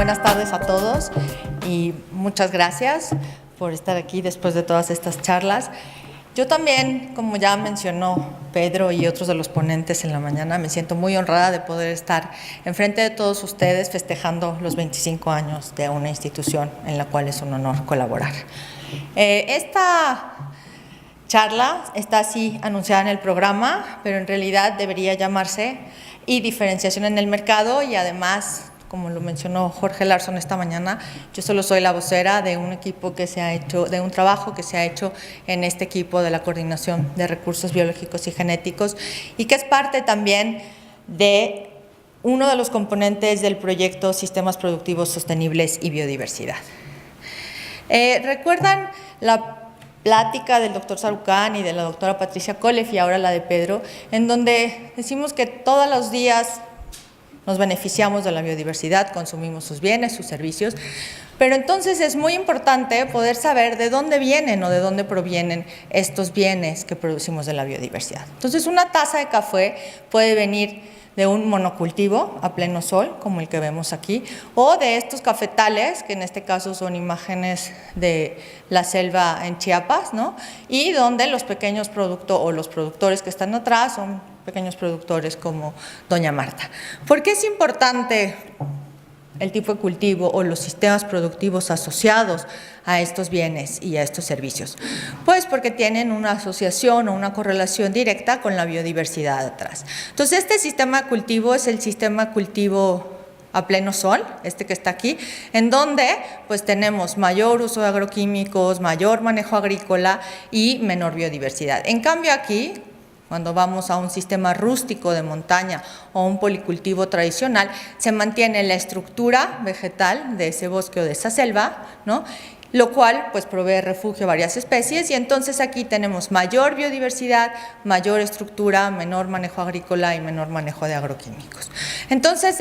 Buenas tardes a todos y muchas gracias por estar aquí después de todas estas charlas. Yo también, como ya mencionó Pedro y otros de los ponentes en la mañana, me siento muy honrada de poder estar enfrente de todos ustedes festejando los 25 años de una institución en la cual es un honor colaborar. Esta charla está así anunciada en el programa, pero en realidad debería llamarse "Y diferenciación en el mercado", y además, como lo mencionó Jorge Larson esta mañana, yo solo soy la vocera de un equipo que se ha hecho, de un trabajo que se ha hecho en este equipo de la Coordinación de Recursos Biológicos y Genéticos, y que es parte también de uno de los componentes del proyecto Sistemas Productivos Sostenibles y Biodiversidad. ¿Recuerdan la plática del doctor Sarucán y de la doctora Patricia Koleff y ahora la de Pedro, en donde decimos que todos los días nos beneficiamos de la biodiversidad, consumimos sus bienes, sus servicios, pero entonces es muy importante poder saber de dónde vienen o de dónde provienen estos bienes que producimos de la biodiversidad? Entonces, una taza de café puede venir de un monocultivo a pleno sol, como el que vemos aquí, o de estos cafetales, que en este caso son imágenes de la selva en Chiapas, ¿no? Y donde los pequeños los productores que están atrás son pequeños productores como Doña Marta. ¿Por qué es importante el tipo de cultivo o los sistemas productivos asociados a estos bienes y a estos servicios? Pues porque tienen una asociación o una correlación directa con la biodiversidad atrás. Entonces, este sistema de cultivo es el sistema de cultivo a pleno sol, este que está aquí, en donde pues tenemos mayor uso de agroquímicos, mayor manejo agrícola y menor biodiversidad. En cambio aquí, cuando vamos a un sistema rústico de montaña o un policultivo tradicional, se mantiene la estructura vegetal de ese bosque o de esa selva, ¿no? Lo cual pues provee refugio a varias especies, y entonces aquí tenemos mayor biodiversidad, mayor estructura, menor manejo agrícola y menor manejo de agroquímicos. Entonces,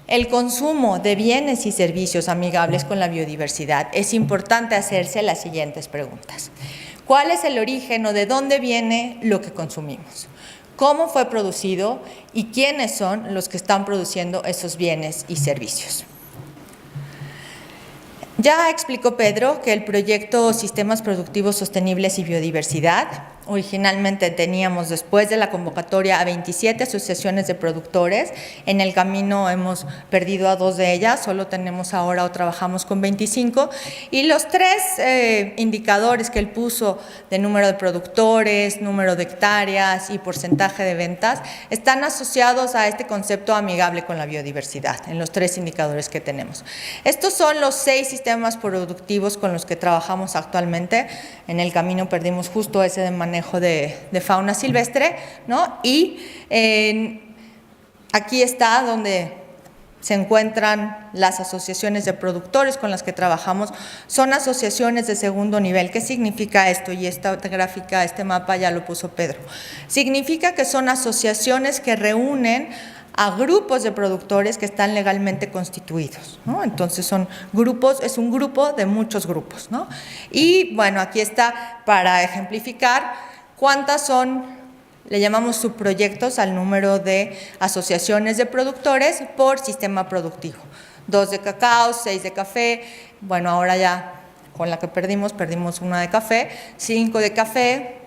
el consumo de bienes y servicios amigables con la biodiversidad, es importante hacerse las siguientes preguntas. ¿Cuál es el origen o de dónde viene lo que consumimos? ¿Cómo fue producido? ¿Y quiénes son los que están produciendo esos bienes y servicios? Ya explicó Pedro que el proyecto Sistemas Productivos Sostenibles y Biodiversidad, originalmente teníamos, después de la convocatoria, a 27 asociaciones de productores. En el camino hemos perdido a 2 de ellas, solo tenemos ahora o trabajamos con 25, y los 3 indicadores que él puso de número de productores, número de hectáreas y porcentaje de ventas están asociados a este concepto amigable con la biodiversidad, en los 3 indicadores que tenemos. Estos son los 6 sistemas productivos con los que trabajamos actualmente. En el camino perdimos justo ese de manejo de fauna silvestre, ¿no? Y aquí está donde se encuentran las asociaciones de productores con las que trabajamos. Son asociaciones de segundo nivel. ¿Qué significa esto? Y esta gráfica, este mapa ya lo puso Pedro. Significa que son asociaciones que reúnen a grupos de productores que están legalmente constituidos, ¿no? Entonces son grupos, es un grupo de muchos grupos, ¿no? Y bueno, aquí está para ejemplificar cuántas son, le llamamos subproyectos al número de asociaciones de productores por sistema productivo. 2 de cacao, 6 de café, bueno, ahora ya con la que perdimos 1 de café, 5 de café,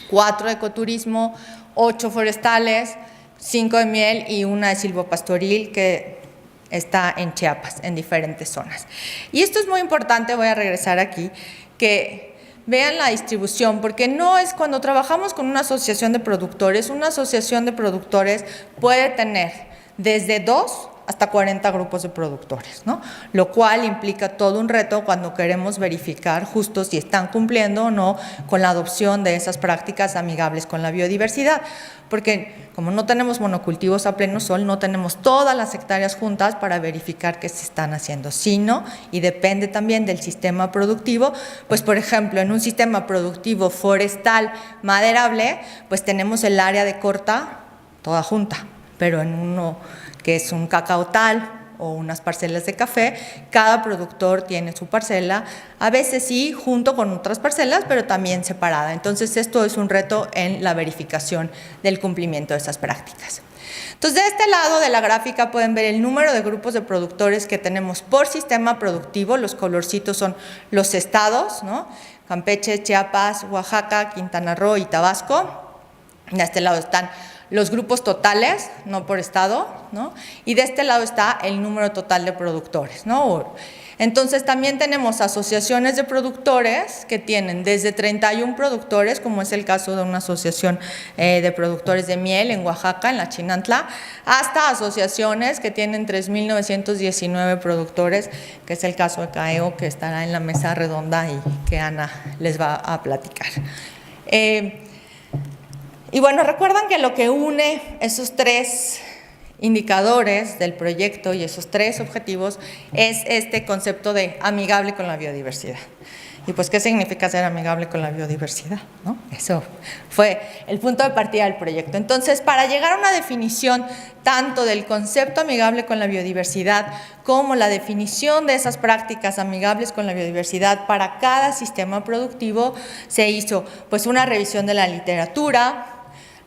4 de ecoturismo, 8 forestales, 5 de miel y 1 de silvopastoril que está en Chiapas, en diferentes zonas. Y esto es muy importante, voy a regresar aquí, que vean la distribución, porque no es cuando trabajamos con una asociación de productores puede tener desde 2 hasta 40 grupos de productores, ¿no? Lo cual implica todo un reto cuando queremos verificar justo si están cumpliendo o no con la adopción de esas prácticas amigables con la biodiversidad, porque como no tenemos monocultivos a pleno sol, no tenemos todas las hectáreas juntas para verificar que se están haciendo, sino, y depende también del sistema productivo, pues por ejemplo, en un sistema productivo forestal maderable, pues tenemos el área de corta toda junta, pero en uno que es un cacaotal o unas parcelas de café, cada productor tiene su parcela, a veces sí junto con otras parcelas, pero también separada. Entonces esto es un reto en la verificación del cumplimiento de esas prácticas. Entonces, de este lado de la gráfica pueden ver el número de grupos de productores que tenemos por sistema productivo. Los colorcitos son los estados, ¿no? Campeche, Chiapas, Oaxaca, Quintana Roo y Tabasco. De este lado están los grupos totales, no por estado, ¿no? Y de este lado está el número total de productores, ¿no? Entonces, también tenemos asociaciones de productores que tienen desde 31 productores, como es el caso de una asociación de productores de miel en Oaxaca, en la Chinantla, hasta asociaciones que tienen 3.919 productores, que es el caso de CAEO, que estará en la mesa redonda y que Ana les va a platicar. Y bueno, recuerdan que lo que une esos 3 indicadores del proyecto y esos 3 objetivos es este concepto de amigable con la biodiversidad. Y pues, ¿qué significa ser amigable con la biodiversidad? ¿No? Eso fue el punto de partida del proyecto. Entonces, para llegar a una definición tanto del concepto amigable con la biodiversidad como la definición de esas prácticas amigables con la biodiversidad para cada sistema productivo, se hizo pues una revisión de la literatura,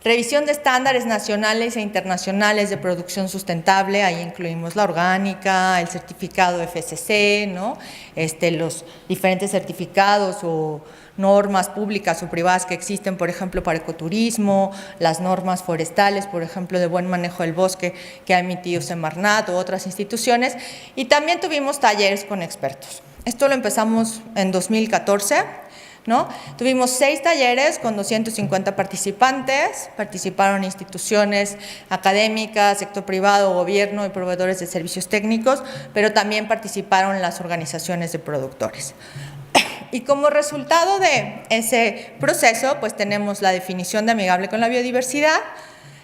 revisión de estándares nacionales e internacionales de producción sustentable. Ahí incluimos la orgánica, el certificado FSC, ¿no? Los diferentes certificados o normas públicas o privadas que existen, por ejemplo, para ecoturismo, las normas forestales, por ejemplo, de buen manejo del bosque que ha emitido Semarnat u otras instituciones. Y también tuvimos talleres con expertos. Esto lo empezamos en 2014. ¿No? Tuvimos 6 talleres con 250 participantes, participaron instituciones académicas, sector privado, gobierno y proveedores de servicios técnicos, pero también participaron las organizaciones de productores. Y como resultado de ese proceso, pues tenemos la definición de amigable con la biodiversidad,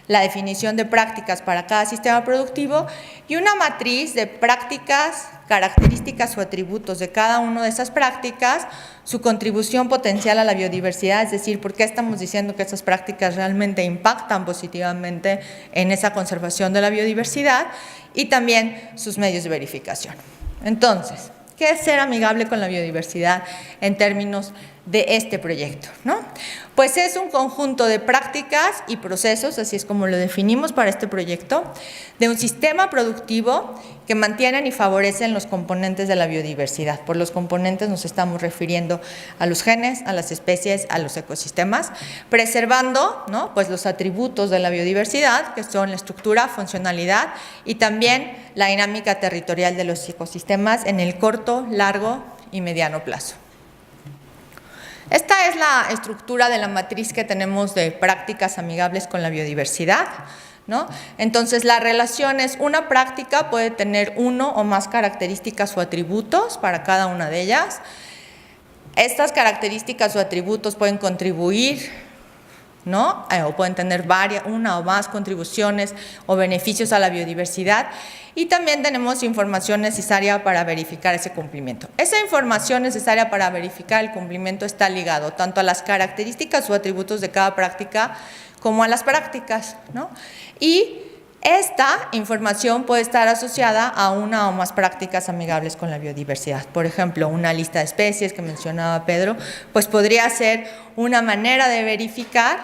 la definición de prácticas para cada sistema productivo y una matriz de prácticas, características o atributos de cada una de esas prácticas, su contribución potencial a la biodiversidad, es decir, por qué estamos diciendo que esas prácticas realmente impactan positivamente en esa conservación de la biodiversidad, y también sus medios de verificación. Entonces, ¿qué es ser amigable con la biodiversidad en términos de este proyecto, ¿no? Pues es un conjunto de prácticas y procesos, así es como lo definimos para este proyecto, de un sistema productivo que mantienen y favorecen los componentes de la biodiversidad. Por los componentes nos estamos refiriendo a los genes, a las especies, a los ecosistemas, preservando, ¿no? Pues los atributos de la biodiversidad, que son la estructura, funcionalidad y también la dinámica territorial de los ecosistemas en el corto, largo y mediano plazo. Esta es la estructura de la matriz que tenemos de prácticas amigables con la biodiversidad, ¿no? Entonces, la relación es una práctica puede tener 1 o más características o atributos para cada una de ellas. Estas características o atributos pueden contribuir, ¿no? O pueden tener una o más contribuciones o beneficios a la biodiversidad, y también tenemos información necesaria para verificar ese cumplimiento. Esa información necesaria para verificar el cumplimiento está ligado tanto a las características o atributos de cada práctica como a las prácticas, ¿no? Y esta información puede estar asociada a una o más prácticas amigables con la biodiversidad. Por ejemplo, una lista de especies que mencionaba Pedro, pues podría ser una manera de verificar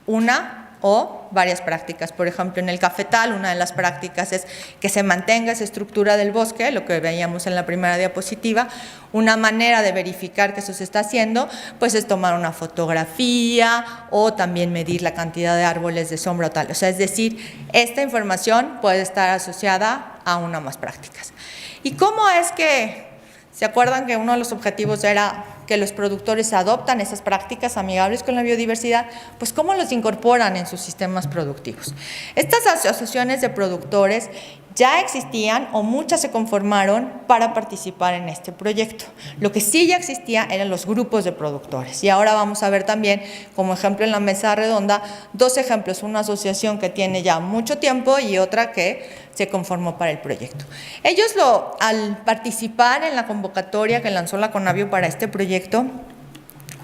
una o varias prácticas. Por ejemplo, en el cafetal, una de las prácticas es que se mantenga esa estructura del bosque, lo que veíamos en la primera diapositiva. Una manera de verificar que eso se está haciendo, pues es tomar una fotografía o también medir la cantidad de árboles de sombra o tal. O sea, es decir, esta información puede estar asociada a una o más prácticas. ¿Y cómo es que se acuerdan que uno de los objetivos era que los productores adoptan esas prácticas amigables con la biodiversidad? Pues ¿cómo los incorporan en sus sistemas productivos? Estas asociaciones de productores ya existían o muchas se conformaron para participar en este proyecto. Lo que sí ya existía eran los grupos de productores, y ahora vamos a ver también, como ejemplo en la mesa redonda, 2 ejemplos, una asociación que tiene ya mucho tiempo y otra que se conformó para el proyecto. Ellos al participar en la convocatoria que lanzó la CONABIO para este proyecto,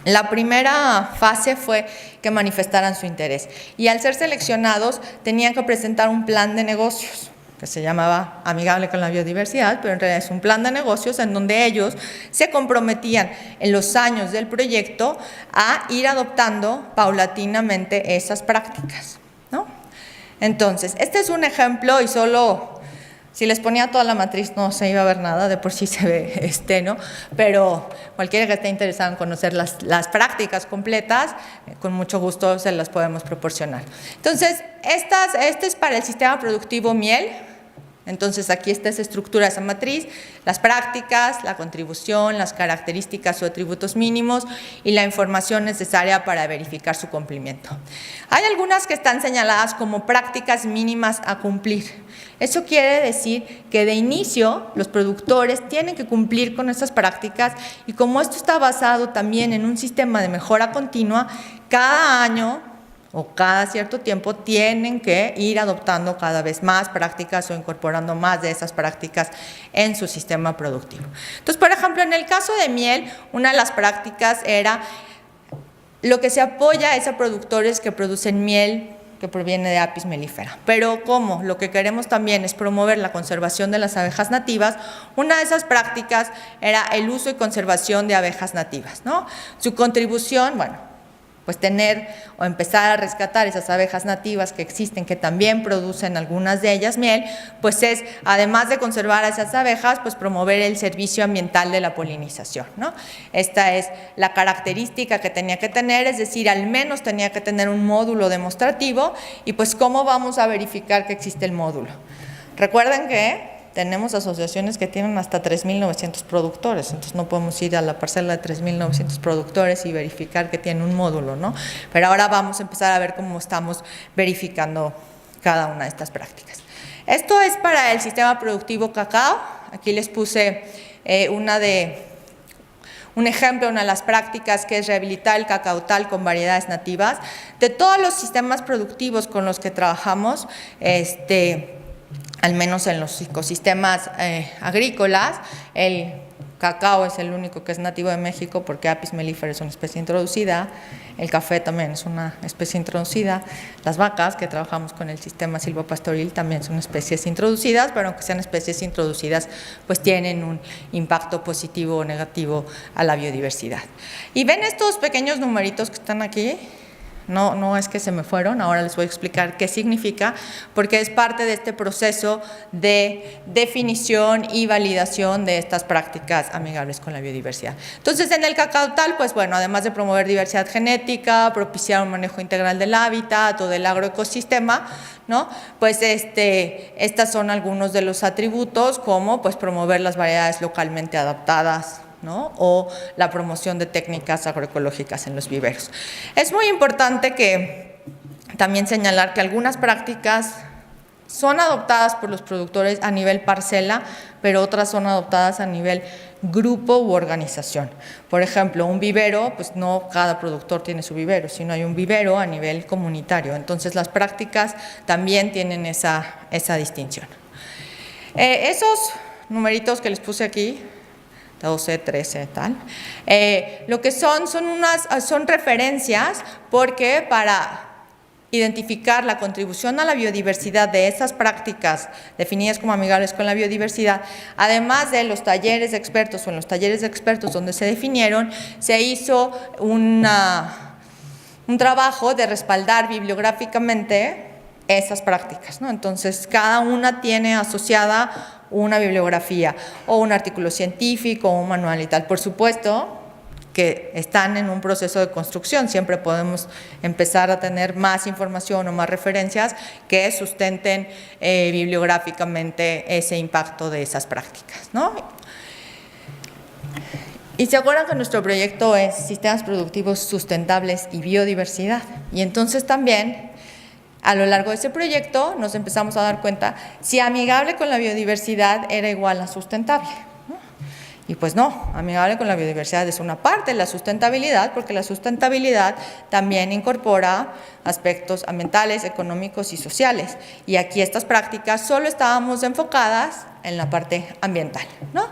la primera fase fue que manifestaran su interés, y al ser seleccionados tenían que presentar un plan de negocios que se llamaba Amigable con la Biodiversidad, pero en realidad es un plan de negocios en donde ellos se comprometían en los años del proyecto a ir adoptando paulatinamente esas prácticas, ¿no? Entonces, este es un ejemplo y solo, si les ponía toda la matriz no se iba a ver nada, de por sí se ve ¿no? Pero cualquiera que esté interesado en conocer las prácticas completas, con mucho gusto se las podemos proporcionar. Entonces, este es para el sistema productivo miel. Entonces, aquí está esa estructura, esa matriz, las prácticas, la contribución, las características o atributos mínimos y la información necesaria para verificar su cumplimiento. Hay algunas que están señaladas como prácticas mínimas a cumplir. Eso quiere decir que de inicio los productores tienen que cumplir con estas prácticas y como esto está basado también en un sistema de mejora continua, cada año o cada cierto tiempo tienen que ir adoptando cada vez más prácticas o incorporando más de esas prácticas en su sistema productivo. Entonces, por ejemplo, en el caso de miel, una de las prácticas era lo que se apoya es a productores que producen miel que proviene de Apis mellifera. Pero ¿cómo? Lo que queremos también es promover la conservación de las abejas nativas. Una de esas prácticas era el uso y conservación de abejas nativas, ¿no? Su contribución, bueno, pues tener o empezar a rescatar esas abejas nativas que existen, que también producen algunas de ellas miel, pues es, además de conservar a esas abejas, pues promover el servicio ambiental de la polinización, ¿no? Esta es la característica que tenía que tener, es decir, al menos tenía que tener un módulo demostrativo y pues ¿cómo vamos a verificar que existe el módulo? Recuerden que tenemos asociaciones que tienen hasta 3.900 productores, entonces no podemos ir a la parcela de 3.900 productores y verificar que tiene un módulo, ¿no? Pero ahora vamos a empezar a ver cómo estamos verificando cada una de estas prácticas. Esto es para el sistema productivo cacao. Aquí les puse un ejemplo, una de las prácticas que es rehabilitar el cacautal con variedades nativas. De todos los sistemas productivos con los que trabajamos, al menos en los ecosistemas agrícolas, el cacao es el único que es nativo de México porque Apis mellifera es una especie introducida, el café también es una especie introducida, las vacas que trabajamos con el sistema silvopastoril también son especies introducidas, pero aunque sean especies introducidas, pues tienen un impacto positivo o negativo a la biodiversidad. Y ven estos pequeños numeritos que están aquí. No es que se me fueron, ahora les voy a explicar qué significa, porque es parte de este proceso de definición y validación de estas prácticas amigables con la biodiversidad. Entonces, en el cacautal, pues bueno, además de promover diversidad genética, propiciar un manejo integral del hábitat o del agroecosistema, ¿no? Pues estas son algunos de los atributos, como pues promover las variedades localmente adaptadas, ¿no? O la promoción de técnicas agroecológicas en los viveros. Es muy importante que también señalar que algunas prácticas son adoptadas por los productores a nivel parcela, pero otras son adoptadas a nivel grupo u organización. Por ejemplo, un vivero, pues no cada productor tiene su vivero, sino hay un vivero a nivel comunitario. Entonces, las prácticas también tienen esa distinción. Esos numeritos que les puse aquí, 12, 13, tal. Lo que son referencias porque para identificar la contribución a la biodiversidad de esas prácticas definidas como amigables con la biodiversidad, además de los talleres de expertos o en los talleres de expertos donde se definieron, se hizo un trabajo de respaldar bibliográficamente esas prácticas, ¿no? Entonces, cada una tiene asociada una bibliografía o un artículo científico o un manual y tal. Por supuesto que están en un proceso de construcción, siempre podemos empezar a tener más información o más referencias que sustenten bibliográficamente ese impacto de esas prácticas, ¿no? Y se acuerdan que nuestro proyecto es Sistemas Productivos Sustentables y Biodiversidad, y entonces también a lo largo de ese proyecto nos empezamos a dar cuenta si amigable con la biodiversidad era igual a sustentable, ¿no? Y pues no, amigable con la biodiversidad es una parte de la sustentabilidad, porque la sustentabilidad también incorpora aspectos ambientales, económicos y sociales. Y aquí estas prácticas solo estábamos enfocadas en la parte ambiental, ¿no?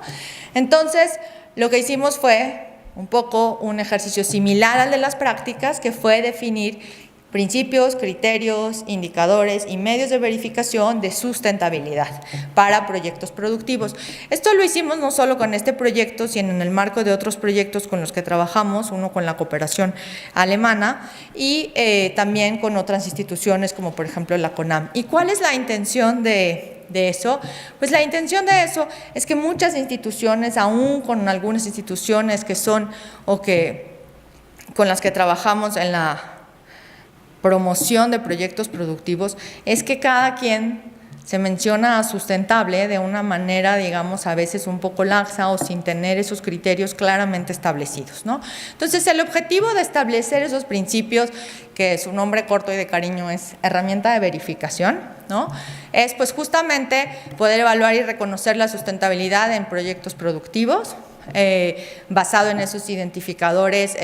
Entonces, lo que hicimos fue un poco un ejercicio similar al de las prácticas, que fue definir principios, criterios, indicadores y medios de verificación de sustentabilidad para proyectos productivos. Esto lo hicimos no solo con este proyecto, sino en el marco de otros proyectos con los que trabajamos, uno con la cooperación alemana y también con otras instituciones como por ejemplo la CONAM. ¿Y cuál es la intención de eso? Pues la intención de eso es que muchas instituciones, aún con algunas instituciones que son o que con las que trabajamos en la promoción de proyectos productivos, es que cada quien se menciona a sustentable de una manera, digamos, a veces un poco laxa o sin tener esos criterios claramente establecidos, ¿no? Entonces, el objetivo de establecer esos principios, que su nombre corto y de cariño es herramienta de verificación, ¿no? Es pues justamente poder evaluar y reconocer la sustentabilidad en proyectos productivos, basado en esos identificadores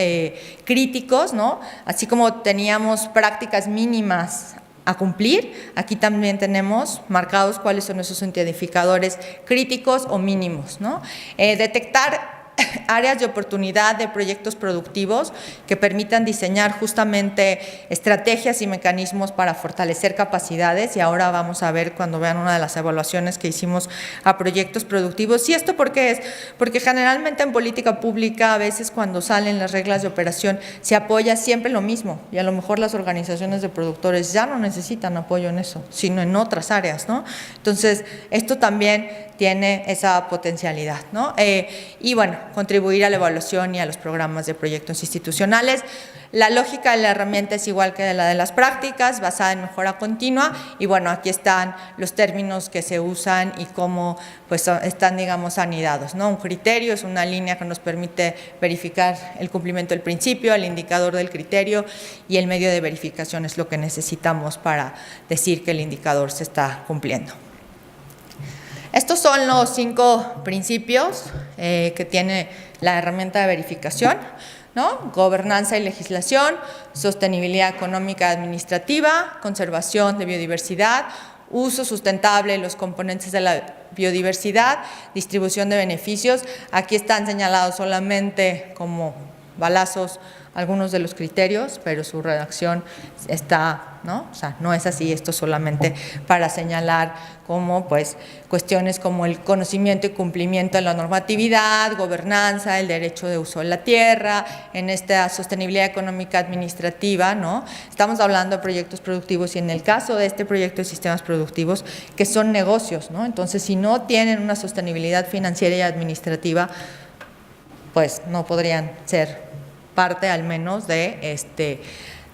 críticos, ¿no? Así como teníamos prácticas mínimas a cumplir, aquí también tenemos marcados cuáles son esos identificadores críticos o mínimos, ¿no? Detectar áreas de oportunidad de proyectos productivos que permitan diseñar justamente estrategias y mecanismos para fortalecer capacidades, y ahora vamos a ver cuando vean una de las evaluaciones que hicimos a proyectos productivos. ¿Y esto por qué es? Porque generalmente en política pública a veces cuando salen las reglas de operación se apoya siempre lo mismo, y a lo mejor las organizaciones de productores ya no necesitan apoyo en eso, sino en otras áreas, ¿no? Entonces, esto también tiene esa potencialidad, ¿no? Y bueno, contribuir a la evaluación y a los programas de proyectos institucionales. La lógica de la herramienta es igual que la de las prácticas, basada en mejora continua, y bueno, aquí están los términos que se usan y cómo pues están, digamos, anidados, ¿no? Un criterio es una línea que nos permite verificar el cumplimiento del principio, el indicador del criterio, y el medio de verificación es lo que necesitamos para decir que el indicador se está cumpliendo. Estos son los 5 principios que tiene la herramienta de verificación, ¿no? Gobernanza y legislación, sostenibilidad económica y administrativa, conservación de biodiversidad, uso sustentable de los componentes de la biodiversidad, distribución de beneficios. Aquí están señalados solamente como balazos algunos de los criterios, pero su redacción está, ¿no? O sea, no es así, esto solamente para señalar como pues cuestiones como el conocimiento y cumplimiento de la normatividad, gobernanza, el derecho de uso de la tierra, en esta sostenibilidad económica administrativa, ¿no? Estamos hablando de proyectos productivos y en el caso de este proyecto de sistemas productivos que son negocios, ¿no? Entonces, si no tienen una sostenibilidad financiera y administrativa, pues no podrían ser parte al menos de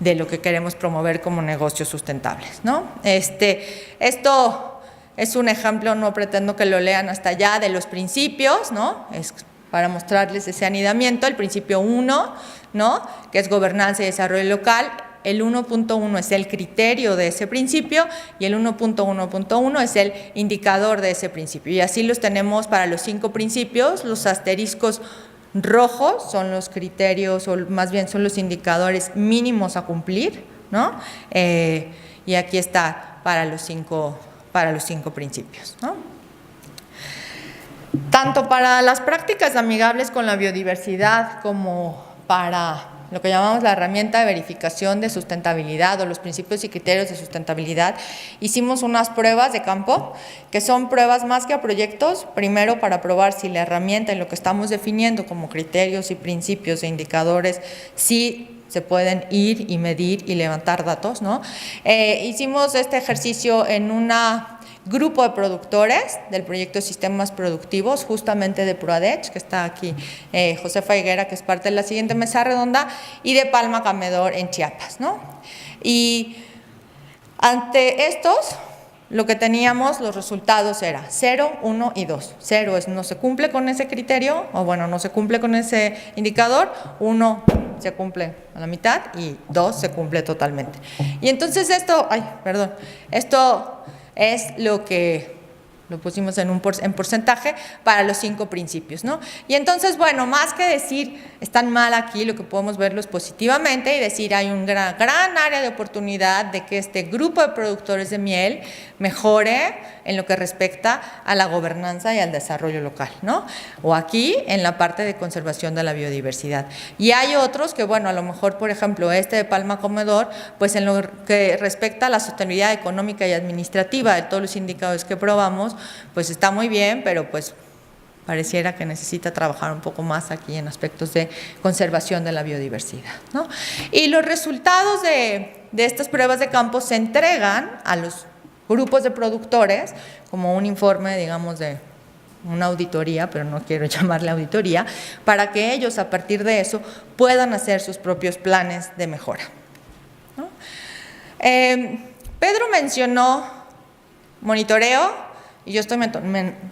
lo que queremos promover como negocios sustentables, ¿no? Esto es un ejemplo, no pretendo que lo lean hasta allá, de los principios, ¿no? Es para mostrarles ese anidamiento. El principio 1, ¿no? Que es gobernanza y desarrollo local. El 1.1 es el criterio de ese principio y el 1.1.1 es el indicador de ese principio. Y así los tenemos para los 5 principios. Los asteriscos rojos son los criterios, o más bien son los indicadores mínimos a cumplir, ¿no? Y aquí está para los 5 principios, ¿no? Tanto para las prácticas amigables con la biodiversidad como para lo que llamamos la herramienta de verificación de sustentabilidad o los principios y criterios de sustentabilidad, hicimos unas pruebas de campo que son pruebas más que a proyectos, primero para probar si la herramienta en lo que estamos definiendo como criterios y principios e indicadores sí se pueden ir y medir y levantar datos, ¿no? Hicimos este ejercicio en una grupo de productores del proyecto Sistemas Productivos, justamente de ProADECH, que está aquí, Josefa Higuera, que es parte de la siguiente mesa redonda, y de Palma Camedor en Chiapas, ¿no? Y ante estos, lo que teníamos, los resultados era 0, 1 y 2. 0 es no se cumple con ese criterio, o bueno, no se cumple con ese indicador, 1 se cumple a la mitad y 2 se cumple totalmente. Y entonces esto es lo que lo pusimos en porcentaje para los 5 principios, ¿no? Y entonces, bueno, más que decir están mal aquí, lo que podemos verlo es positivamente y decir hay un gran área de oportunidad de que este grupo de productores de miel mejore en lo que respecta a la gobernanza y al desarrollo local, ¿no? O aquí en la parte de conservación de la biodiversidad. Y hay otros que, bueno, a lo mejor, por ejemplo, este de Palma Comedor, pues en lo que respecta a la sostenibilidad económica y administrativa de todos los indicadores que probamos, pues está muy bien, pero pues pareciera que necesita trabajar un poco más aquí en aspectos de conservación de la biodiversidad, ¿no? Y los resultados de estas pruebas de campo se entregan a los grupos de productores como un informe, digamos, de una auditoría, pero no quiero llamarle auditoría, para que ellos a partir de eso puedan hacer sus propios planes de mejora, ¿no? Pedro mencionó monitoreo y yo estoy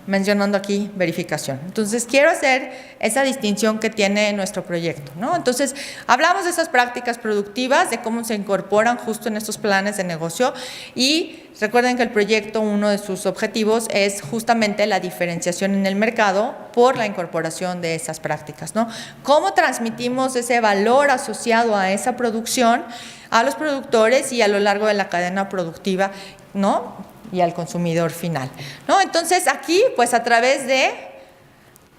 mencionando aquí verificación. Entonces, quiero hacer esa distinción que tiene nuestro proyecto, ¿no? Entonces, hablamos de esas prácticas productivas, de cómo se incorporan justo en estos planes de negocio y recuerden que el proyecto, uno de sus objetivos es justamente la diferenciación en el mercado por la incorporación de esas prácticas, ¿no? ¿Cómo transmitimos ese valor asociado a esa producción a los productores y a lo largo de la cadena productiva, ¿no?, y al consumidor final, ¿no? Entonces, aquí, pues a través de,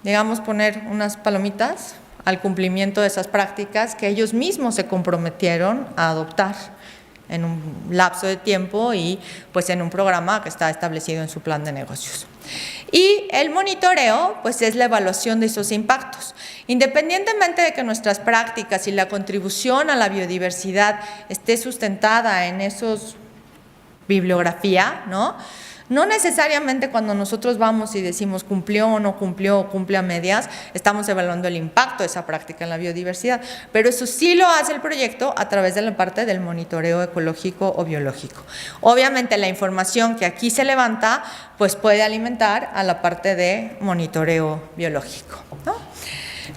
digamos, poner unas palomitas al cumplimiento de esas prácticas que ellos mismos se comprometieron a adoptar en un lapso de tiempo y pues en un programa que está establecido en su plan de negocios. Y el monitoreo, pues es la evaluación de esos impactos. Independientemente de que nuestras prácticas y la contribución a la biodiversidad esté sustentada en esos bibliografía, ¿no? No necesariamente cuando nosotros vamos y decimos cumplió o no cumplió o cumple a medias, estamos evaluando el impacto de esa práctica en la biodiversidad, pero eso sí lo hace el proyecto a través de la parte del monitoreo ecológico o biológico. Obviamente la información que aquí se levanta, pues puede alimentar a la parte de monitoreo biológico, ¿no?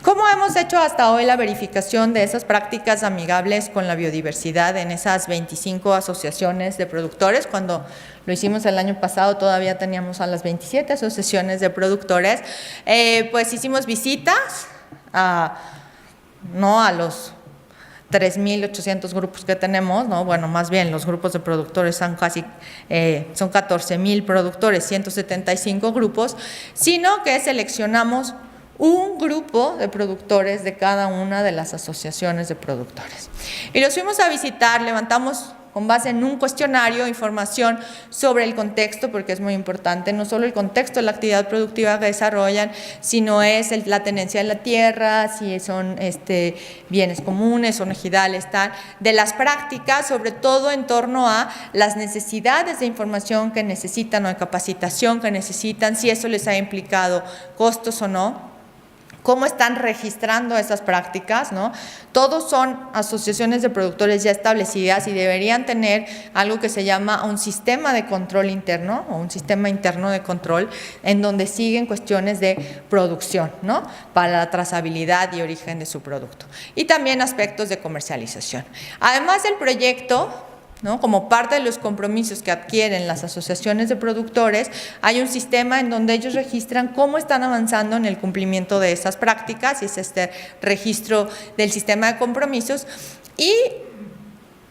¿Cómo hemos hecho hasta hoy la verificación de esas prácticas amigables con la biodiversidad en esas 25 asociaciones de productores? Cuando lo hicimos el año pasado todavía teníamos a las 27 asociaciones de productores. Pues hicimos visitas a los 3.800 grupos que tenemos, ¿no? Bueno, más bien los grupos de productores son casi, son 14.000 productores, 175 grupos, sino que seleccionamos un grupo de productores de cada una de las asociaciones de productores. Y los fuimos a visitar, levantamos con base en un cuestionario información sobre el contexto, porque es muy importante, no solo el contexto de la actividad productiva que desarrollan, sino es la tenencia de la tierra, si son bienes comunes, son ejidales, tal, de las prácticas, sobre todo en torno a las necesidades de información que necesitan o de capacitación que necesitan, si eso les ha implicado costos o no. ¿Cómo están registrando esas prácticas, ¿no? Todos son asociaciones de productores ya establecidas y deberían tener algo que se llama un sistema de control interno o un sistema interno de control en donde siguen cuestiones de producción, ¿no?, para la trazabilidad y origen de su producto. Y también aspectos de comercialización. Además del proyecto, ¿no?, como parte de los compromisos que adquieren las asociaciones de productores, hay un sistema en donde ellos registran cómo están avanzando en el cumplimiento de esas prácticas, y es este registro del sistema de compromisos, y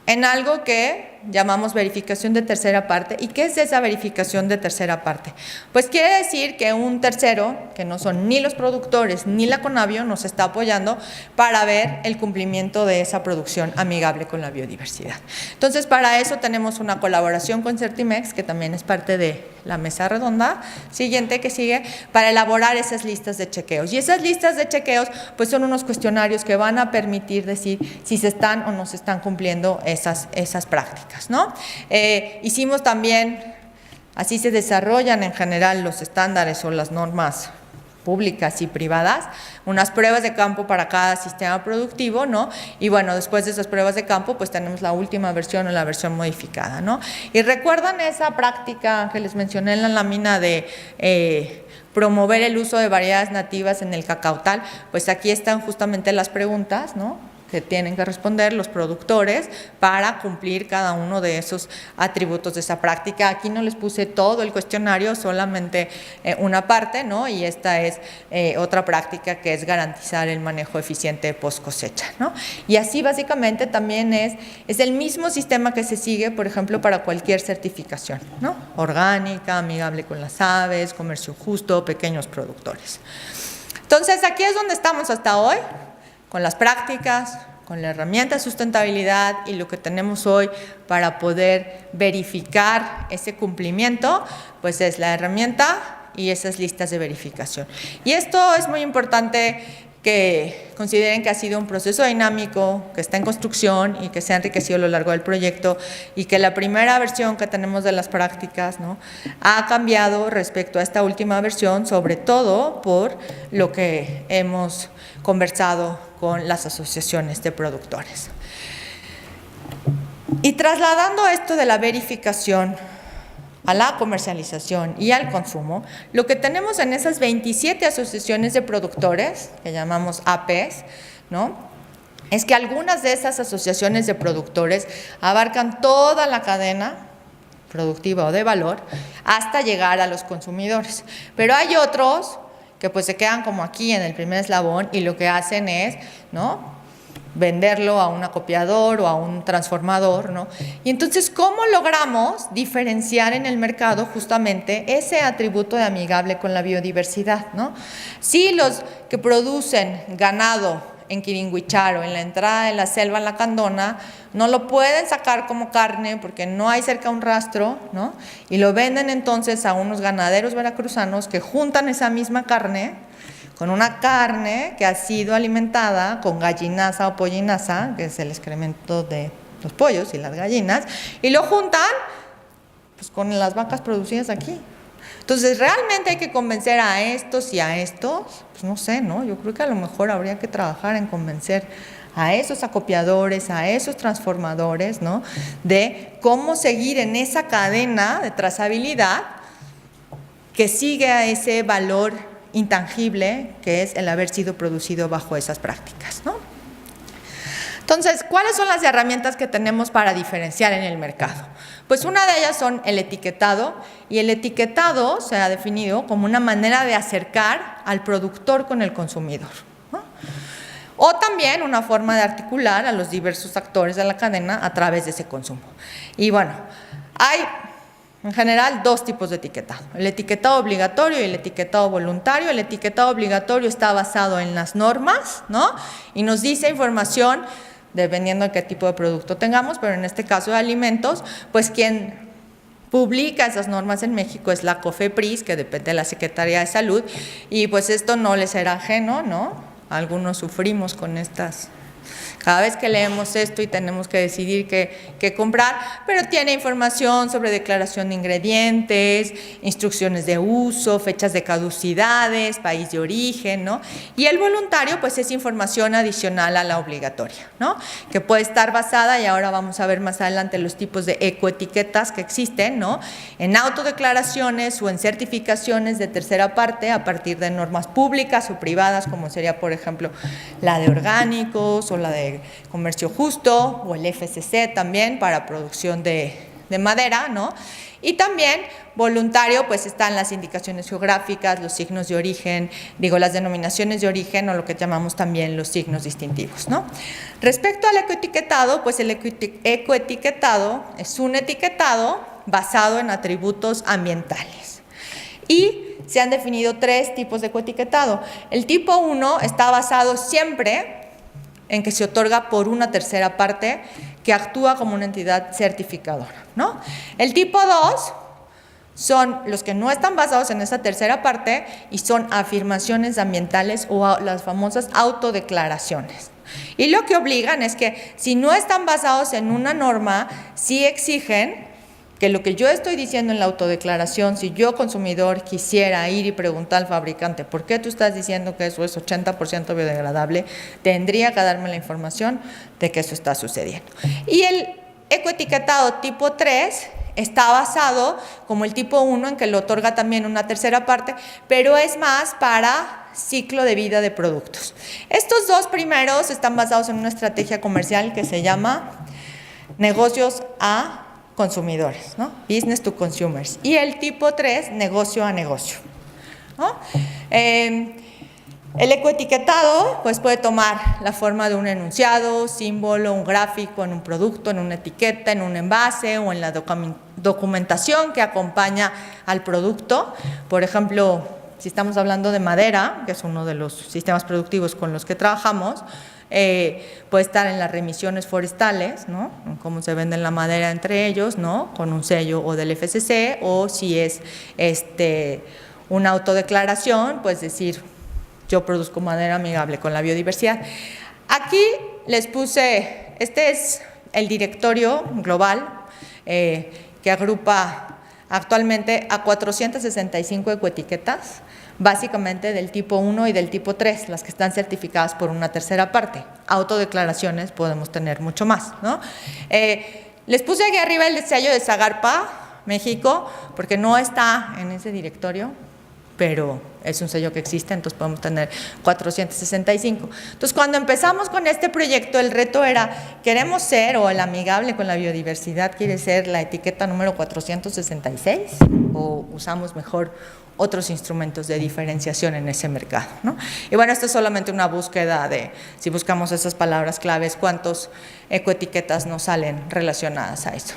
en algo que llamamos verificación de tercera parte. ¿Y qué es esa verificación de tercera parte? Pues quiere decir que un tercero, que no son ni los productores ni la Conavio, nos está apoyando para ver el cumplimiento de esa producción amigable con la biodiversidad. Entonces, para eso tenemos una colaboración con Certimex, que también es parte de la mesa redonda siguiente que sigue, para elaborar esas listas de chequeos. Y esas listas de chequeos, pues son unos cuestionarios que van a permitir decir si se están o no se están cumpliendo esas prácticas, ¿no? Hicimos también, así se desarrollan en general los estándares o las normas públicas y privadas, unas pruebas de campo para cada sistema productivo, ¿no? Y bueno, después de esas pruebas de campo, pues tenemos la última versión o la versión modificada, ¿no? Y recuerdan esa práctica que les mencioné en la lámina de promover el uso de variedades nativas en el cacautal. Pues aquí están justamente las preguntas, ¿no? que tienen que responder los productores para cumplir cada uno de esos atributos de esa práctica. Aquí no les puse todo el cuestionario, solamente una parte, ¿no? Y esta es otra práctica, que es garantizar el manejo eficiente post cosecha, ¿no? Y así básicamente también es el mismo sistema que se sigue, por ejemplo, para cualquier certificación, ¿no? Orgánica, amigable con las aves, comercio justo, pequeños productores. Entonces, aquí es donde estamos hasta hoy, con las prácticas, con la herramienta de sustentabilidad y lo que tenemos hoy para poder verificar ese cumplimiento, pues es la herramienta y esas listas de verificación. Y esto es muy importante que consideren que ha sido un proceso dinámico, que está en construcción y que se ha enriquecido a lo largo del proyecto, y que la primera versión que tenemos de las prácticas, ¿no?, ha cambiado respecto a esta última versión, sobre todo por lo que hemos conversado con las asociaciones de productores. Y trasladando esto de la verificación a la comercialización y al consumo, lo que tenemos en esas 27 asociaciones de productores, que llamamos APs, ¿no?, es que algunas de esas asociaciones de productores abarcan toda la cadena productiva o de valor hasta llegar a los consumidores. Pero hay otros que pues se quedan como aquí en el primer eslabón y lo que hacen es, ¿no?, venderlo a un acopiador o a un transformador, ¿no? Y entonces, ¿cómo logramos diferenciar en el mercado justamente ese atributo de amigable con la biodiversidad, ¿no? Si los que producen ganado en Quiringuicharo, en la entrada de la selva en la Candona, no lo pueden sacar como carne porque no hay cerca un rastro, ¿no?, y lo venden entonces a unos ganaderos veracruzanos que juntan esa misma carne con una carne que ha sido alimentada con gallinaza o pollinaza, que es el excremento de los pollos y las gallinas, y lo juntan pues con las vacas producidas aquí. Entonces, realmente hay que convencer a estos y a estos, pues no sé, ¿no? Yo creo que a lo mejor habría que trabajar en convencer a esos acopiadores, a esos transformadores, ¿no?, de cómo seguir en esa cadena de trazabilidad que sigue a ese valor intangible que es el haber sido producido bajo esas prácticas, ¿no? Entonces, ¿cuáles son las herramientas que tenemos para diferenciar en el mercado? Pues una de ellas son el etiquetado, y el etiquetado se ha definido como una manera de acercar al productor con el consumidor, ¿no?, o también una forma de articular a los diversos actores de la cadena a través de ese consumo. Y bueno, hay en general dos tipos de etiquetado: el etiquetado obligatorio y el etiquetado voluntario. El etiquetado obligatorio está basado en las normas, ¿no?, y nos dice información dependiendo de qué tipo de producto tengamos, pero en este caso de alimentos, pues quien publica esas normas en México es la COFEPRIS, que depende de la Secretaría de Salud, y pues esto no les será ajeno, ¿no? Algunos sufrimos con estas. Cada vez que leemos esto y tenemos que decidir qué comprar, pero tiene información sobre declaración de ingredientes, instrucciones de uso, fechas de caducidades, país de origen, ¿no? Y el voluntario, pues es información adicional a la obligatoria, ¿no?, que puede estar basada, y ahora vamos a ver más adelante los tipos de ecoetiquetas que existen, ¿no?, en autodeclaraciones o en certificaciones de tercera parte a partir de normas públicas o privadas, como sería, por ejemplo, la de orgánicos o la de comercio justo, o el FSC también para producción de madera, ¿no? Y también voluntario, pues están las indicaciones geográficas, los signos de origen, las denominaciones de origen, o lo que llamamos también los signos distintivos, ¿no? Respecto al ecoetiquetado, pues el ecoetiquetado es un etiquetado basado en atributos ambientales. Y se han definido tres tipos de ecoetiquetado. El tipo 1 está basado siempre en que se otorga por una tercera parte que actúa como una entidad certificadora, ¿no? El tipo 2 son los que no están basados en esa tercera parte y son afirmaciones ambientales o las famosas autodeclaraciones. Y lo que obligan es que si no están basados en una norma, sí exigen que lo que yo estoy diciendo en la autodeclaración, si yo consumidor quisiera ir y preguntar al fabricante ¿por qué tú estás diciendo que eso es 80% biodegradable?, tendría que darme la información de que eso está sucediendo. Y el ecoetiquetado tipo 3 está basado como el tipo 1 en que lo otorga también una tercera parte, pero es más para ciclo de vida de productos. Estos dos primeros están basados en una estrategia comercial que se llama negocios a consumidores, ¿no? Business to consumers. Y el tipo 3, negocio a negocio, ¿no? El ecoetiquetado pues, puede tomar la forma de un enunciado, símbolo, un gráfico en un producto, en una etiqueta, en un envase o en la documentación que acompaña al producto. Por ejemplo, si estamos hablando de madera, que es uno de los sistemas productivos con los que trabajamos, puede estar en las remisiones forestales, ¿no? Cómo se vende la madera entre ellos, ¿no? Con un sello o del FSC, o si es una autodeclaración, pues decir, yo produzco madera amigable con la biodiversidad. Aquí les puse, este es el directorio global que agrupa actualmente a 465 ecoetiquetas, básicamente del tipo 1 y del tipo 3, las que están certificadas por una tercera parte. Autodeclaraciones podemos tener mucho más, ¿no? Les puse aquí arriba el sello de Zagarpa, México, porque no está en ese directorio, pero es un sello que existe, entonces podemos tener 465. Entonces, cuando empezamos con este proyecto, el reto era, queremos ser, o el amigable con la biodiversidad quiere ser la etiqueta número 466, o usamos mejor otros instrumentos de diferenciación en ese mercado, ¿no? Y bueno, esto es solamente una búsqueda de, si buscamos esas palabras claves, cuántos ecoetiquetas nos salen relacionadas a eso.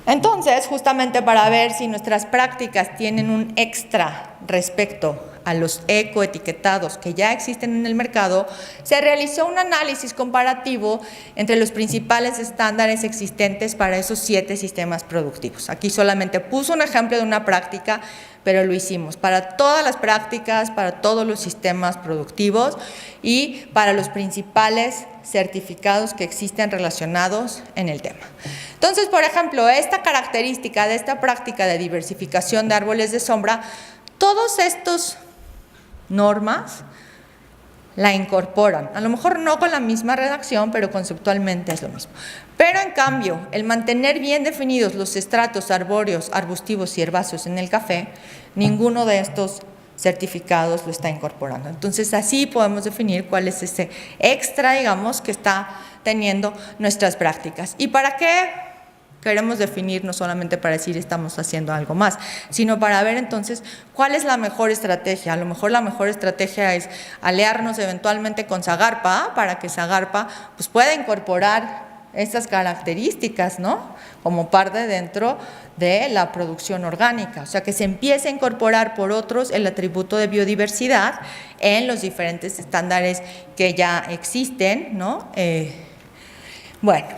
Entonces, justamente para ver si nuestras prácticas tienen un extra respecto a los ecoetiquetados que ya existen en el mercado, se realizó un análisis comparativo entre los principales estándares existentes para esos 7 sistemas productivos. Aquí solamente puse un ejemplo de una práctica, pero lo hicimos para todas las prácticas, para todos los sistemas productivos y para los principales certificados que existen relacionados en el tema. Entonces, por ejemplo, esta característica de esta práctica de diversificación de árboles de sombra, todos estos normas la incorporan, a lo mejor no con la misma redacción, pero conceptualmente es lo mismo. Pero en cambio, el mantener bien definidos los estratos arbóreos, arbustivos y herbáceos en el café, ninguno de estos certificados lo está incorporando. Entonces, así podemos definir cuál es ese extra, digamos, que está teniendo nuestras prácticas. ¿Y para qué queremos definir? No solamente para decir estamos haciendo algo más, sino para ver entonces cuál es la mejor estrategia. A lo mejor la mejor estrategia es aliarnos eventualmente con Zagarpa para que Zagarpa pues, pueda incorporar estas características, ¿no? Como parte dentro de la producción orgánica, o sea, que se empiece a incorporar por otros el atributo de biodiversidad en los diferentes estándares que ya existen, ¿no? Bueno,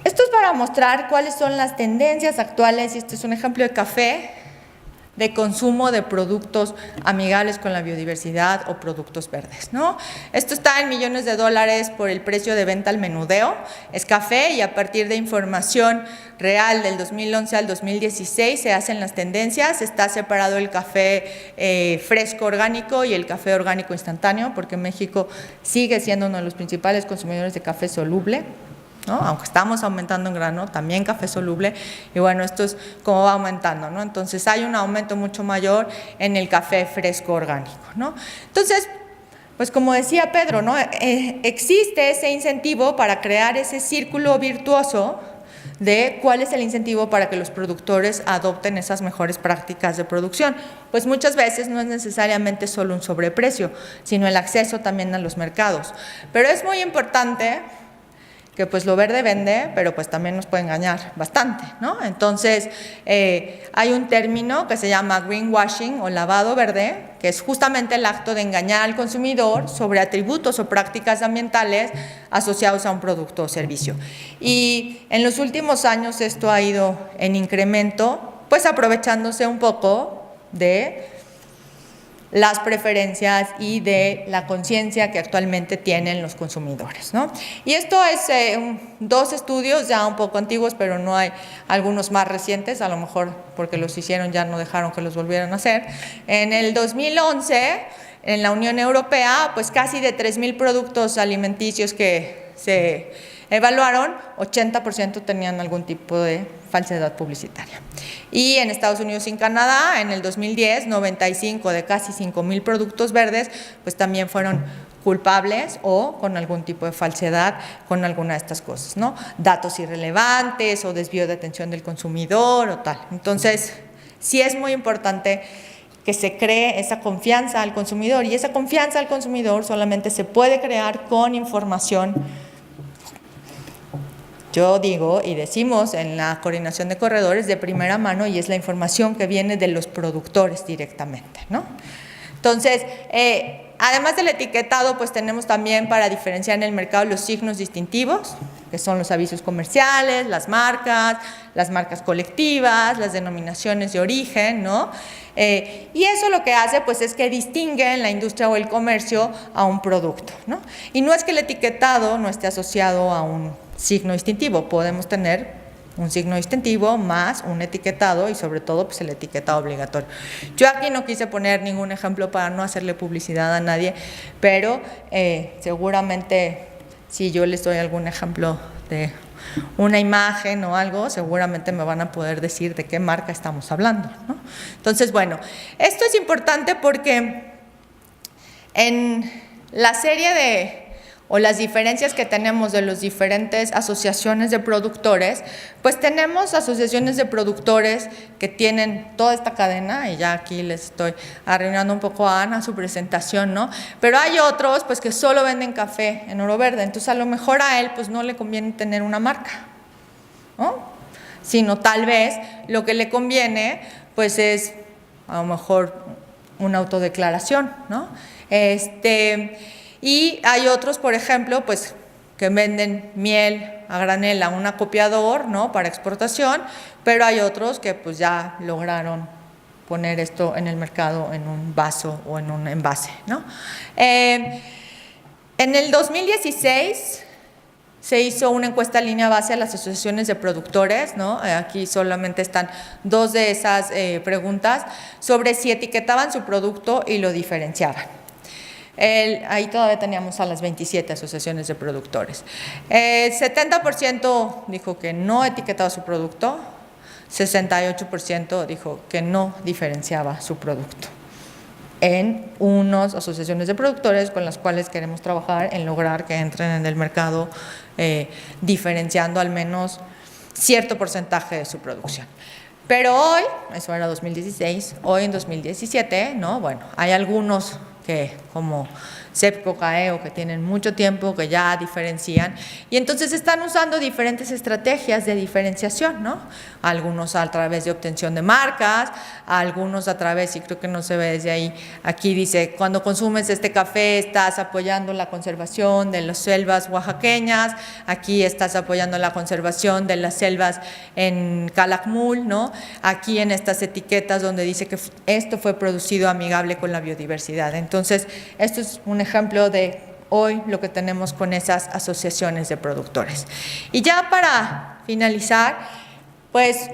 esto es para mostrar cuáles son las tendencias actuales, y este es un ejemplo de café, de consumo de productos amigables con la biodiversidad o productos verdes, ¿no? Esto está en millones de dólares por el precio de venta al menudeo, es café, y a partir de información real del 2011 al 2016 se hacen las tendencias. Está separado el café fresco orgánico y el café orgánico instantáneo, porque México sigue siendo uno de los principales consumidores de café soluble, ¿no? Aunque estamos aumentando en grano, también café soluble, y bueno, esto es como va aumentando, ¿no? Entonces hay un aumento mucho mayor en el café fresco orgánico, ¿no? Entonces, pues como decía Pedro, ¿no? Existe ese incentivo para crear ese círculo virtuoso de cuál es el incentivo para que los productores adopten esas mejores prácticas de producción. Pues muchas veces no es necesariamente solo un sobreprecio, sino el acceso también a los mercados. Pero es muy importante que pues lo verde vende, pero pues también nos puede engañar bastante, ¿no? Entonces, hay un término que se llama greenwashing o lavado verde, que es justamente el acto de engañar al consumidor sobre atributos o prácticas ambientales asociados a un producto o servicio. Y en los últimos años esto ha ido en incremento, pues aprovechándose un poco de las preferencias y de la conciencia que actualmente tienen los consumidores, ¿no? Y esto es 2 estudios ya un poco antiguos, pero no hay algunos más recientes, a lo mejor porque los hicieron ya no dejaron que los volvieran a hacer. En el 2011, en la Unión Europea, pues casi de 3,000 productos alimenticios que se evaluaron, 80% tenían algún tipo de falsedad publicitaria. Y en Estados Unidos y en Canadá, en el 2010, 95 de casi 5,000 productos verdes, pues también fueron culpables o con algún tipo de falsedad con alguna de estas cosas, ¿no? Datos irrelevantes o desvío de atención del consumidor o tal. Entonces, sí es muy importante que se cree esa confianza al consumidor, y esa confianza al consumidor solamente se puede crear con información. Yo digo y decimos en la coordinación de corredores de primera mano, y es la información que viene de los productores directamente, ¿no? Entonces, además del etiquetado, pues tenemos también para diferenciar en el mercado los signos distintivos, que son los avisos comerciales, las marcas colectivas, las denominaciones de origen, ¿no? Y eso lo que hace, pues, es que distingue en la industria o el comercio a un producto, ¿no? Y no es que el etiquetado no esté asociado a un signo distintivo, podemos tener un signo distintivo más un etiquetado, y sobre todo pues el etiquetado obligatorio. Yo aquí no quise poner ningún ejemplo para no hacerle publicidad a nadie, pero seguramente si yo les doy algún ejemplo de una imagen o algo, seguramente me van a poder decir de qué marca estamos hablando, ¿no? Entonces, bueno, esto es importante porque en la serie o las diferencias que tenemos de las diferentes asociaciones de productores, pues tenemos asociaciones de productores que tienen toda esta cadena, y ya aquí les estoy arruinando un poco a Ana su presentación, ¿no? Pero hay otros pues que solo venden café en Oro Verde, entonces a lo mejor a él pues no le conviene tener una marca, ¿no? Sino tal vez lo que le conviene pues es a lo mejor una autodeclaración, ¿no? Y hay otros, por ejemplo, pues que venden miel a granel a un acopiador, ¿no? Para exportación, pero hay otros que pues ya lograron poner esto en el mercado en un vaso o en un envase, ¿no? En el 2016 se hizo una encuesta en línea base a las asociaciones de productores, ¿no? Aquí solamente están dos de esas preguntas sobre si etiquetaban su producto y lo diferenciaban. Ahí todavía teníamos a las 27 asociaciones de productores. 70% dijo que no etiquetaba su producto, 68% dijo que no diferenciaba su producto. En unas asociaciones de productores con las cuales queremos trabajar en lograr que entren en el mercado diferenciando al menos cierto porcentaje de su producción. Pero hoy, eso era 2016, hoy en 2017, ¿no? Bueno, hay algunos que como CEPCO, CAEO, que tienen mucho tiempo, que ya diferencian, y entonces están usando diferentes estrategias de diferenciación, ¿no? Algunos a través de obtención de marcas, algunos a través, y creo que no se ve desde ahí, aquí dice, cuando consumes este café estás apoyando la conservación de las selvas oaxaqueñas, aquí estás apoyando la conservación de las selvas en Calakmul, ¿no? Aquí en estas etiquetas donde dice que esto fue producido amigable con la biodiversidad. Entonces, esto es un ejemplo de hoy lo que tenemos con esas asociaciones de productores. Y ya para finalizar, pues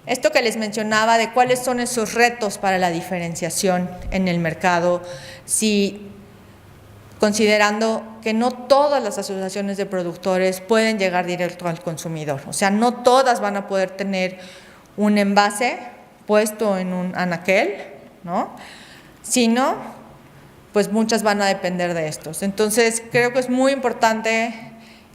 esto que les mencionaba de cuáles son esos retos para la diferenciación en el mercado, si considerando que no todas las asociaciones de productores pueden llegar directo al consumidor, o sea, no todas van a poder tener un envase puesto en un anaquel, ¿no? Sino pues muchas van a depender de estos. Entonces, creo que es muy importante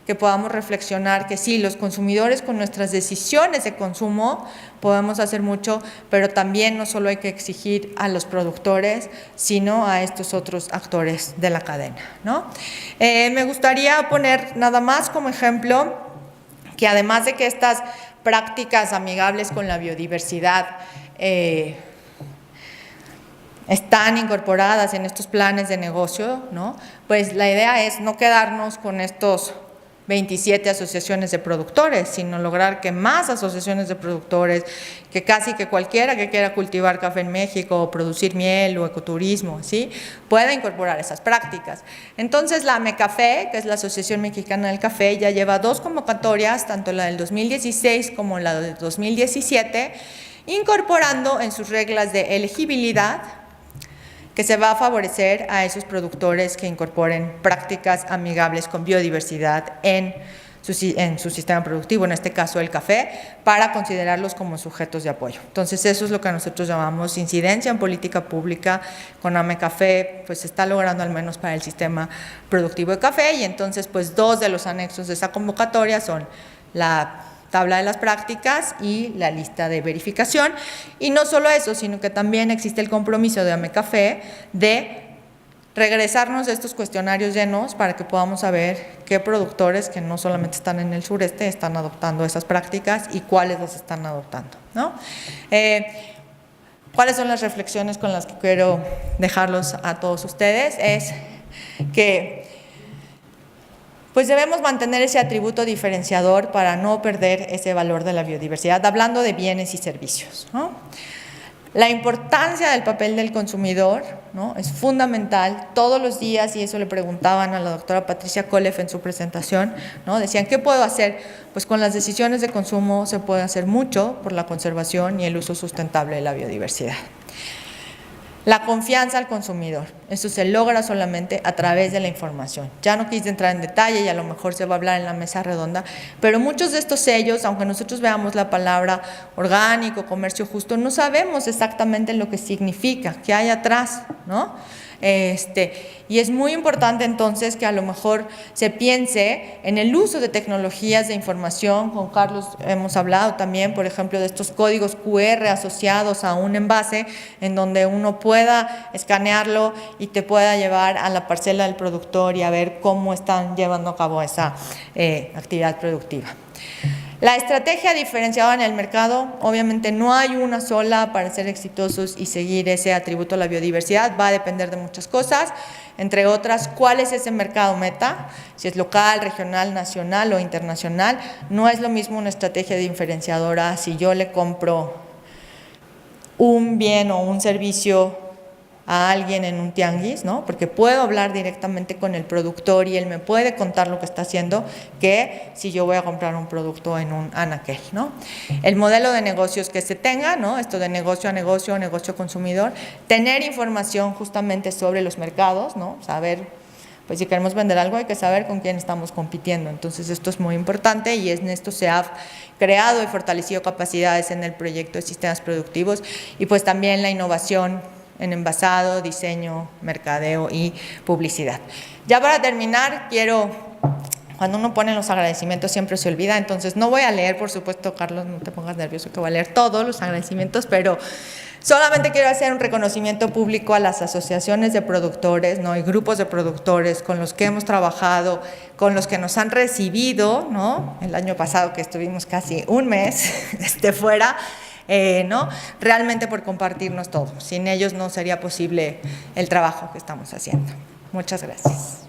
que podamos reflexionar que sí, los consumidores con nuestras decisiones de consumo podemos hacer mucho, pero también no solo hay que exigir a los productores, sino a estos otros actores de la cadena, ¿no? Me gustaría poner nada más como ejemplo que además de que estas prácticas amigables con la biodiversidad están incorporadas en estos planes de negocio, ¿no? Pues la idea es no quedarnos con estos 27 asociaciones de productores, sino lograr que más asociaciones de productores, que casi que cualquiera que quiera cultivar café en México o producir miel o ecoturismo, ¿sí? Pueda incorporar esas prácticas. Entonces la MECAFE, que es la Asociación Mexicana del Café, ya lleva 2 convocatorias, tanto la del 2016 como la del 2017, incorporando en sus reglas de elegibilidad que se va a favorecer a esos productores que incorporen prácticas amigables con biodiversidad en en su sistema productivo, en este caso el café, para considerarlos como sujetos de apoyo. Entonces, eso es lo que nosotros llamamos incidencia en política pública. Con AMECafé, pues se está logrando al menos para el sistema productivo de café, y entonces, pues 2 de los anexos de esa convocatoria son la tabla de las prácticas y la lista de verificación. Y no solo eso, sino que también existe el compromiso de AMECafé de regresarnos de estos cuestionarios llenos para que podamos saber qué productores que no solamente están en el sureste están adoptando esas prácticas y cuáles las están adoptando, ¿no? ¿Cuáles son las reflexiones con las que quiero dejarlos a todos ustedes? Es que pues debemos mantener ese atributo diferenciador para no perder ese valor de la biodiversidad, hablando de bienes y servicios, ¿no? La importancia del papel del consumidor, ¿no?, es fundamental todos los días, y eso le preguntaban a la doctora Patricia Koleff en su presentación, ¿no? Decían, ¿qué puedo hacer? Pues con las decisiones de consumo se puede hacer mucho por la conservación y el uso sustentable de la biodiversidad. La confianza al consumidor, eso se logra solamente a través de la información. Ya no quise entrar en detalle y a lo mejor se va a hablar en la mesa redonda, pero muchos de estos sellos, aunque nosotros veamos la palabra orgánico, comercio justo, no sabemos exactamente lo que significa, qué hay atrás, ¿no? Y es muy importante entonces que a lo mejor se piense en el uso de tecnologías de información. Con Carlos hemos hablado también, por ejemplo, de estos códigos QR asociados a un envase en donde uno pueda escanearlo y te pueda llevar a la parcela del productor y a ver cómo están llevando a cabo esa actividad productiva. La estrategia diferenciada en el mercado, obviamente no hay una sola para ser exitosos y seguir ese atributo a la biodiversidad, va a depender de muchas cosas, entre otras, cuál es ese mercado meta, si es local, regional, nacional o internacional. No es lo mismo una estrategia diferenciadora si yo le compro un bien o un servicio a alguien en un tianguis, ¿no?, porque puedo hablar directamente con el productor y él me puede contar lo que está haciendo, que si yo voy a comprar un producto en un anaquel, ¿no? El modelo de negocios que se tenga, ¿no?, esto de negocio a negocio, negocio consumidor, tener información justamente sobre los mercados, ¿no?, saber, pues si queremos vender algo hay que saber con quién estamos compitiendo. Entonces esto es muy importante y en esto se ha creado y fortalecido capacidades en el proyecto de sistemas productivos, y pues también la innovación en envasado, diseño, mercadeo y publicidad. Ya para terminar, cuando uno pone los agradecimientos siempre se olvida, entonces no voy a leer, por supuesto, Carlos, no te pongas nervioso que voy a leer todos los agradecimientos, pero solamente quiero hacer un reconocimiento público a las asociaciones de productores, ¿no?, y grupos de productores con los que hemos trabajado, con los que nos han recibido, ¿no?, el año pasado que estuvimos casi un mes fuera, ¿no?, realmente por compartirnos todo. Sin ellos no sería posible el trabajo que estamos haciendo. Muchas gracias.